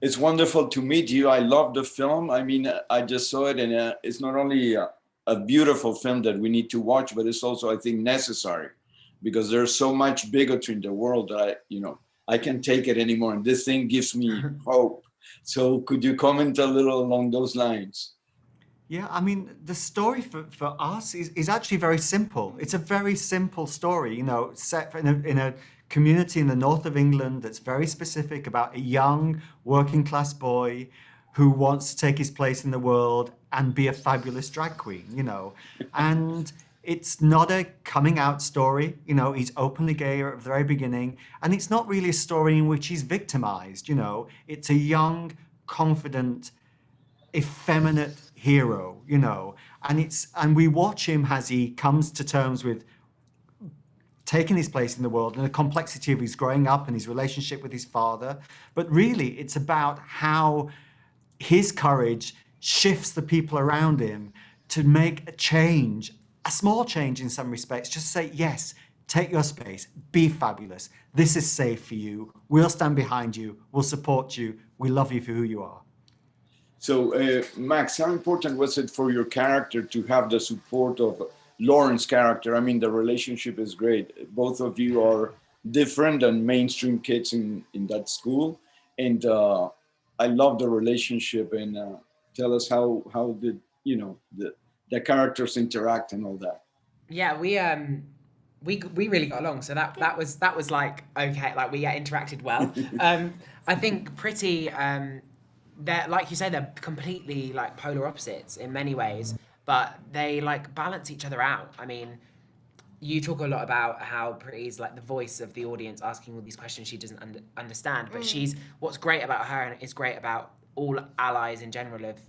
It's wonderful to meet you. I love the film. I mean, I just saw it, and it's not only a beautiful film that we need to watch, but it's also, I think, necessary because there's so much bigotry in the world that I can't take it anymore. And this thing gives me hope. So could you comment a little along those lines? Yeah, I mean, the story for us is actually very simple. It's a very simple story, set in a community in the north of England that's very specific about a young working class boy who wants to take his place in the world and be a fabulous drag queen. And it's not a coming out story. He's openly gay at the very beginning, and it's not really a story in which he's victimized. It's a young, confident, effeminate hero, and we watch him as he comes to terms with taking his place in the world and the complexity of his growing up and his relationship with his father. But really, it's about how his courage shifts the people around him to make a change, a small change in some respects. Just say, yes, take your space, be fabulous. This is safe for you. We'll stand behind you. We'll support you. We love you for who you are. So, Max, how important was it for your character to have the support of Lauren's character? I mean, the relationship is great. Both of you are different than mainstream kids in that school. And I love the relationship. And tell us how did, the characters interact and all that. Yeah, we really got along. So that was like, okay, like we interacted well. I think Pretty... they're, like you say, they're completely like polar opposites in many ways, but they like balance each other out. I mean, you talk a lot about how Pretty is like the voice of the audience asking all these questions she doesn't understand, but what's great about her, and is great about all allies in general of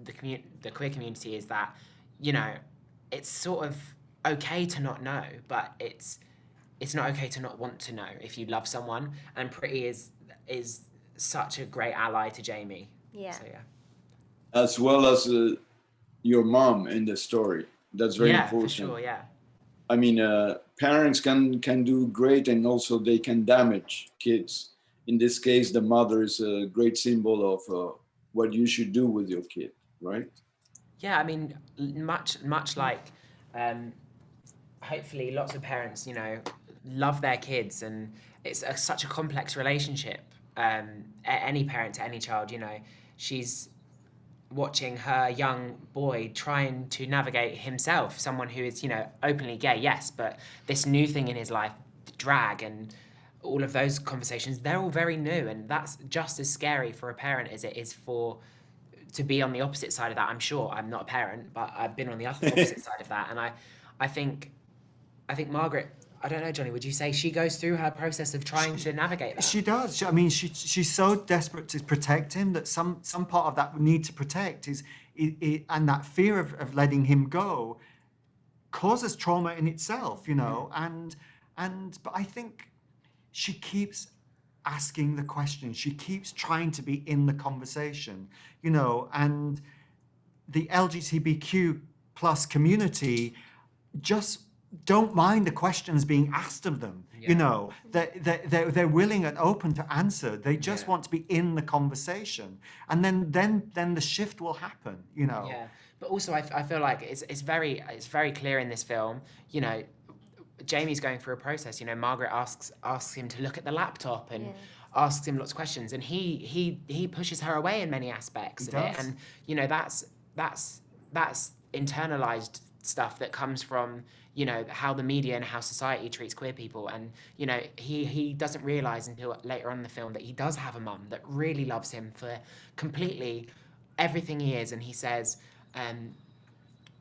the queer community, is that, it's sort of okay to not know, but it's not okay to not want to know if you love someone, and Pretty is such a great ally to Jamie. Yeah. So, yeah. As well as your mom in the story. That's very important. For sure, yeah. I mean, parents can do great, and also they can damage kids. In this case, the mother is a great symbol of what you should do with your kid, right? Yeah, I mean, much like, hopefully lots of parents, love their kids, and it's such a complex relationship. Any parent to any child, she's watching her young boy trying to navigate himself, someone who is, openly gay, yes, but this new thing in his life, drag, and all of those conversations, they're all very new, and that's just as scary for a parent as it is to be on the opposite side of that. I'm sure I'm not a parent, but I've been on the opposite side of that, and I think Margaret, I don't know, Johnny, would you say she goes through her process of trying to navigate that? She does. I mean, she's so desperate to protect him that some part of that need to protect is and that fear of letting him go causes trauma in itself, and but I think she keeps asking the questions. She keeps trying to be in the conversation, and the LGBTQ plus community just don't mind the questions being asked of them. They're willing and open to answer. They just want to be in the conversation, and then the shift will happen. Yeah, but also I feel like it's very clear in this film. Jamie's going through a process. Margaret asks him to look at the laptop and asks him lots of questions, and he pushes her away in many aspects of it. And that's internalized stuff that comes from how the media and how society treats queer people. And he doesn't realize until later on in the film that he does have a mum that really loves him for completely everything he is. And he says,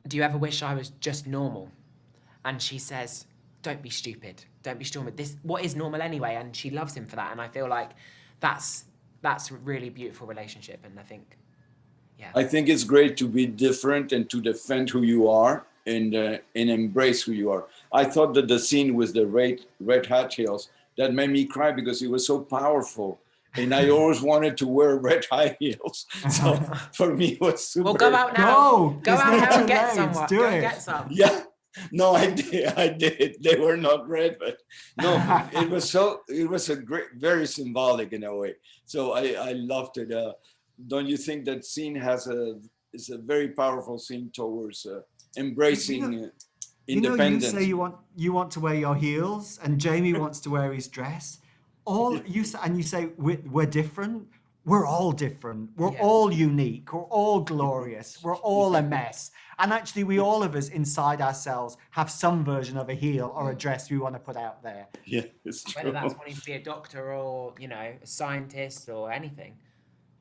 do you ever wish I was just normal? And she says, don't be stupid, what is normal anyway? And she loves him for that, and I feel like that's a really beautiful relationship. And I think it's great to be different and to defend who you are, and embrace who you are. I thought that the scene with the red hat heels, that made me cry because it was so powerful. And I always wanted to wear red high heels. So for me, it was super. Well, go out now. Go out now and get late. some. Do Go it. and get some. Yeah, No, I did. I did. They were not red, but no, it was so. It was a great, very symbolic in a way. So I loved it. Don't you think that scene is a very powerful scene towards embracing You know, you say independence? you want to wear your heels, and Jamie wants to wear his dress. All you say we're different. We're all different. We're Yeah. all unique. We're all glorious. We're all a mess. And actually, we all of us inside ourselves have some version of a heel or a dress we want to put out there. Yeah, it's true. Whether that's wanting to be a doctor or, you know, a scientist or anything.